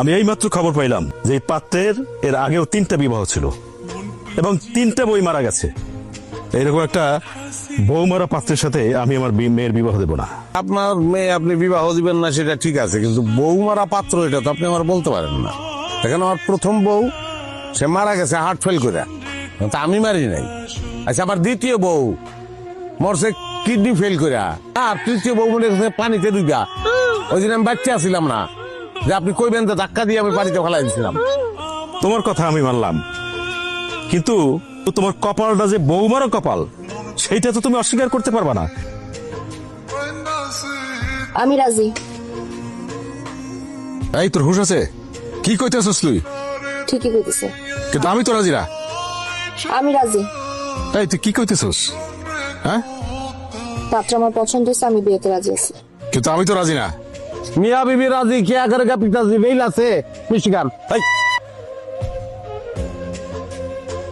আমি এইমাত্র খবর পাইলাম যে এই পাত্রের এর আগেও 3টা বিবাহ ছিল এবং 3টা বই মারা গেছে। এইরকম একটা বউ মারা পাত্রের সাথে আমি আমার মেয়ের বিবাহ দেব না। আপনার মেয়ে আপনি বিবাহ দিবেন না সেটা ঠিক আছে, কিন্তু বউ মারা পাত্র এটা তো আপনি আমার বলতে পারেন না। এখানে আমার প্রথম বউ সে মারা গেছে হার্ট ফেল করে, তা আমি মারি নাই। আচ্ছা, আমার দ্বিতীয় বউ মরছে কিডনি ফেল করে, আর তৃতীয় বউ মনে গেছে পানিতে ডুবা। ওই দিন আমি বাচ্চা ছিলাম না, যে আপনি কইবেন তো ধাক্কা দিয়ে আমি পানিতে ফেলাই দিয়েছিলাম। তোমার কথা আমি মানলাম, কিন্তু তোমার কপালটা যে বৌমারও কপাল সেইটা তো তুমি অস্বীকার করতে পারবা না। আমি রাজি। এই তোর হুশ আছে? কি কইতেছস তুই? ঠিকই কইতেছে। কিন্তু আমি তো রাজি না। আমি রাজি। এই তুই কি কইতেছস? হ্যাঁ, পাত্র আমার পছন্দ হয়েছে, আমি বিয়েতে রাজি আছি। কিন্তু আমি তো রাজি না। মিয়া বিবি রাজি, কে আগে পিতাজি বেইল আছে মিষ্টিগান।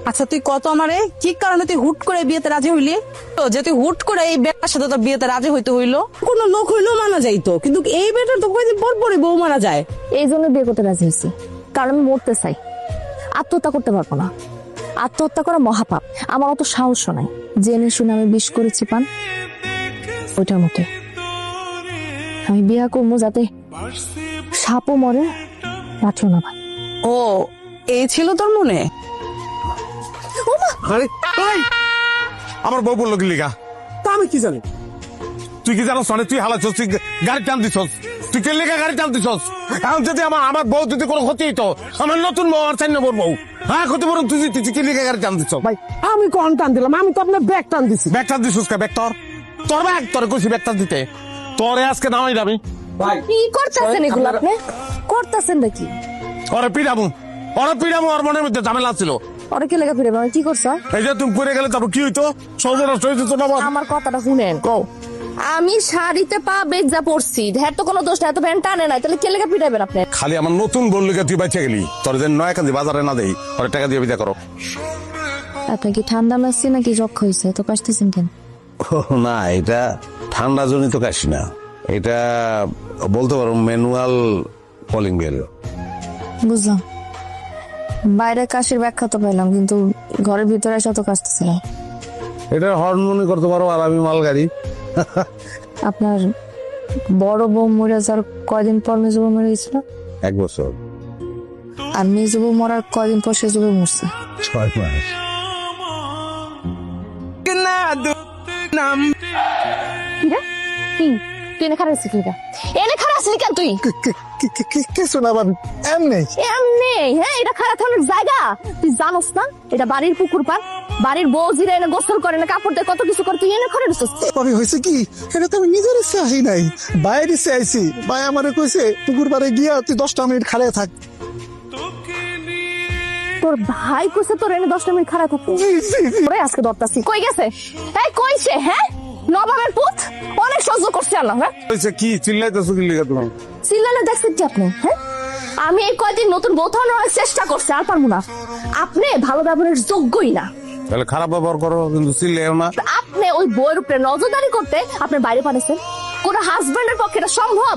আচ্ছা তুই কত আমারে কি কারণে তুই হুট করে বিয়েতে রাজি হইলি? তো যে তুই হুট করে এই বেটার সাথে তো বিয়েতে রাজি হইতে হইলো? কোনো লোক হইলেও মানা যাইতো, কিন্তু এই বেটার তো কয়দিন পর পরে বউ মারা যায়। এই জন্য বিয়ে করতে রাজি হয়েছি, কারণ আমি মরতে চাই, আত্মহত্যা করতে পারবো না। আত্মহত্যা করা মহাপাপ, আমার অত সাহসও নাই। জেনে শুনে আমি বিষ করেছি পান, ওইটার মতো আমি বিয়া করবো যাতে সাপও মরে লাঠিও না ভাই। ও, এই ছিল তোর মনে? আরে আমার বউ বললো কি লিগা? তা আমি কি জানি? তুই কি জানো সনে তুই হালাচ্ছস, তুই গাড়ি টান দিছস, তুই কে লেখা গাড়ি টান দিছস? এখন যদি আমার বউ যদি কোনো ক্ষতি হইতো, আমার নতুন বউ আর 4 নম্বর বউ, হ্যাঁ ক্ষতি বরং তুই কি লেখা গাড়ি টান দিছস? ভাই আমি কোন টান দিলাম? আমি তো আপনার ব্যাগ টান দিছি। ব্যাগ টান দিছস কে? ব্যাগ তোর ব্যাগ, তোর কইছি ব্যাগ টান দিতে। তোরে আজকে নামাই যাবি। কি করতেছেন এগুলো আপনি? করতেছেন নাকি? ওরে পিড়ামু ওর মনের মধ্যে ঝামেলা ছিল। ওরা কে লেগে ফিরে কি করছো? এই যে তুমি পড়ে গেলে তারপর কি হইতো? সর্বনাশ হয়ে যেত না। আমার কথাটা শুনেন। কও। আমি শাড়িতে পা বেজা পড়ছি, ঢের তো কোনো দোষ নাই, এত প্যান্ট টানে নাই, তাহলে কে লেগে পিটাইবেন আপনি? খালি আমার নতুন বউ লিগে তুই বাইচে গেলি, তোর যে 9 কান্দি বাজারে না দেই, ওরে টাকা দিয়ে বিদা করো। আপনার কি ঠান্ডা লাগছে নাকি যক্ষ হয়েছে? তো কাশতেছেন কেন? না, এটা ঠান্ডা জনিত কাশি না, এটা বলতে পারো ম্যানুয়াল কলিং বেল। বুঝলাম, বাইরে কাশির ব্যাখ্যা তো পেলাম, কিন্তু ঘরের ভিতরে এসে তো কাশতেছিলাম। এটা হরমোনি করতে পারো, আর আমি মালগাড়ি। আপনার বড় বউ মরে যাওয়ার কয়দিন পর মেজো বউ মরে গেছিল? 1 বছর। আর মেজো বউ মরার কয়দিন পর সেজো বউ মরছে? 6 মাস। কি তুই এনে খারাপ আছিস? এনে খারাপ আছিস কেন তুই? কিছু না বাবু, এমনি এমনি? হ্যাঁ, এটা খারাপ থাকার জায়গা? তুই জানোস না এটা বাড়ির পুকুর পার? বাড়ির বউ জিরা এনে গোসল করে না, কাপড় দিয়ে কত কিছু করে, তুই এনে খারাপ আছিস? ভাবি হয়েছে কি, এটা তো আমি নিজের ইচ্ছে আসি নাই, বাইরে ইচ্ছে আইছি। ভাই আমারে কইছে পুকুর পাড়ে গিয়া তুই 10টা মিনিট খাড়িয়ে থাক। তোর ভাই কইছে তোর এনে 10টা মিনিট খারাপ থাকতে? ওরে আজকে দরতাছি। কই গেছে? এই কইছে? হ্যাঁ, নবাবের পুত অনেক সহ্য করছে আল্লাহ। হ্যাঁ, কইছে কি চিল্লাইতেছো কি লিগা তুমি? চিল্লালে দেখছেন কি আপনি? হ্যাঁ, আমি এই কয়দিন নতুন বউ থাকার চেষ্টা করছি, আর পারবো না। আপনি ভালো ব্যবহারের যোগ্যই না। তাহলে খারাপ ব্যবহার করো, কিন্তু চিল্লাইও না। আপনি ওই বউয়ের উপরে নজরদারি করতে আপনার বাইরে পাঠাচ্ছেন? কোন হাজবেন্ডের পক্ষে এটা সম্ভব?